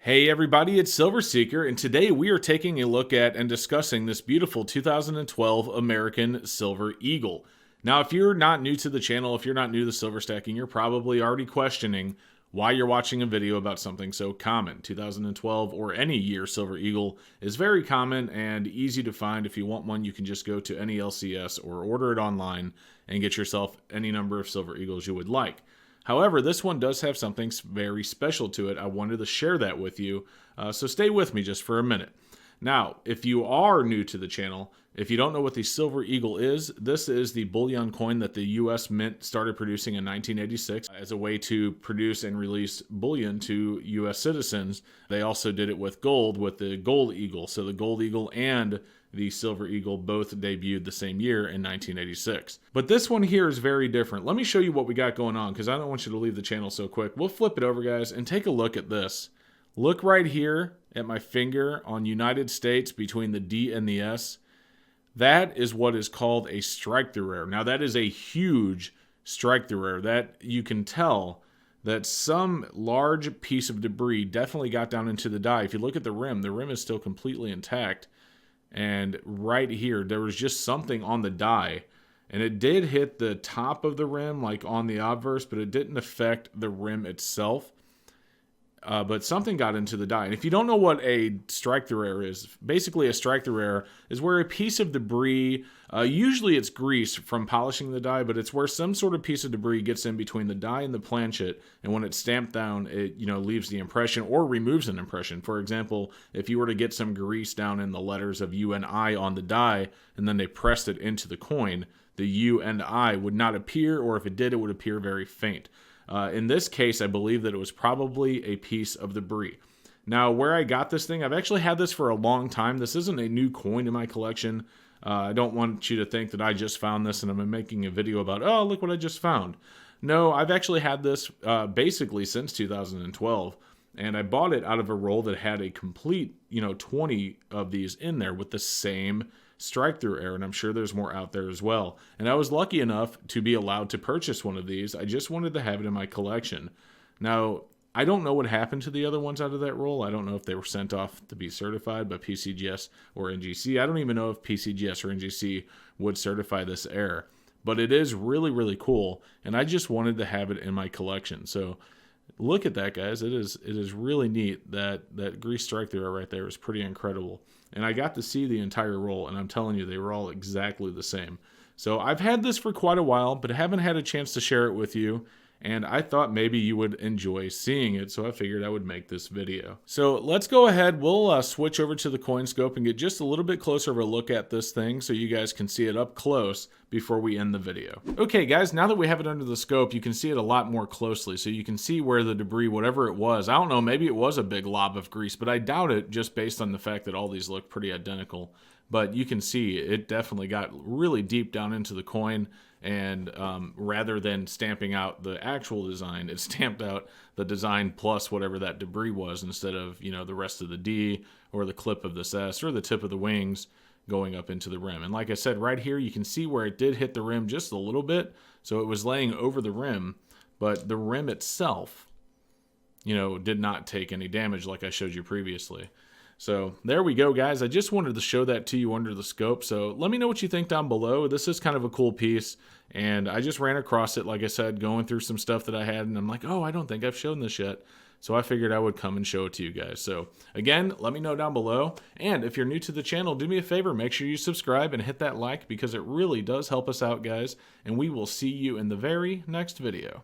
Hey everybody, it's Silver Seeker, and today we are taking a look at and discussing this beautiful 2012 American Silver Eagle. Now, if you're not new to the channel, if you're not new to silver stacking, you're probably already questioning why you're watching a video about something so common. 2012 or any year Silver Eagle is very common and easy to find. If you want one, you can just go to any LCS or order it online and get yourself any number of Silver Eagles you would like. However, this one does have something very special to it. I wanted to share that with you, so stay with me just for a minute. Now, if you are new to the channel, if you don't know what the Silver Eagle is, this is the bullion coin that the U.S. Mint started producing in 1986 as a way to produce and release bullion to U.S. citizens. They also did it with gold with the Gold Eagle. So the Gold Eagle and the Silver Eagle both debuted the same year in 1986. But this one here is very different. Let me show you what we got going on because I don't want you to leave the channel so quick. We'll flip it over, guys, and take a look at this. Look right here at my finger on United States between the D and the S. That is what is called a strike-through error. Now, that is a huge strike-through error. That you can tell that some large piece of debris definitely got down into the die. If you look at the rim is still completely intact. And right here, there was just something on the die. And it did hit the top of the rim, like on the obverse, but it didn't affect the rim itself. But something got into the die. And if you don't know what a strike-through error is, basically a strike-through error is where a piece of debris, usually it's grease from polishing the die, but it's where some sort of piece of debris gets in between the die and the planchet, and when it's stamped down, it leaves the impression or removes an impression. For example, if you were to get some grease down in the letters of U and I on the die, and then they pressed it into the coin, the U and I would not appear, or if it did, it would appear very faint. In this case, I believe that it was probably a piece of debris. Now, where I got this thing, I've actually had this for a long time. This isn't a new coin in my collection. I don't want you to think that I just found this and I'm making a video about, oh, look what I just found. No, I've actually had this basically since 2012. And I bought it out of a roll that had a complete, 20 of these in there with the same strike-through error, and I'm sure there's more out there as well. And I was lucky enough to be allowed to purchase one of these. I just wanted to have it in my collection. Now, I don't know what happened to the other ones out of that roll. I don't know if they were sent off to be certified by PCGS or NGC. I don't even know if PCGS or NGC would certify this error. But it is really, really cool, and I just wanted to have it in my collection. So look at that, guys. It is really neat. That grease strike-through error right there is pretty incredible. And I got to see the entire roll, and I'm telling you, they were all exactly the same. So I've had this for quite a while, but I haven't had a chance to share it with you. And I thought maybe you would enjoy seeing it, so I figured I would make this video. So let's go ahead. We'll switch over to the coin scope and get just a little bit closer of a look at this thing so you guys can see it up close before we end the video. Okay, guys, now that we have it under the scope, you can see it a lot more closely. So you can see where the debris, whatever it was, I don't know, maybe it was a big lob of grease, but I doubt it just based on the fact that all these look pretty identical. But you can see it definitely got really deep down into the coin. And rather than stamping out the actual design, it stamped out the design plus whatever that debris was instead of, the rest of the D or the clip of this S or the tip of the wings going up into the rim. And like I said, right here, you can see where it did hit the rim just a little bit. So it was laying over the rim, but the rim itself, did not take any damage like I showed you previously. So there we go, guys. I just wanted to show that to you under the scope. So let me know what you think down below. This is kind of a cool piece. And I just ran across it, like I said, going through some stuff that I had. And I'm like, oh, I don't think I've shown this yet. So I figured I would come and show it to you guys. So again, let me know down below. And if you're new to the channel, do me a favor. Make sure you subscribe and hit that like because it really does help us out, guys. And we will see you in the very next video.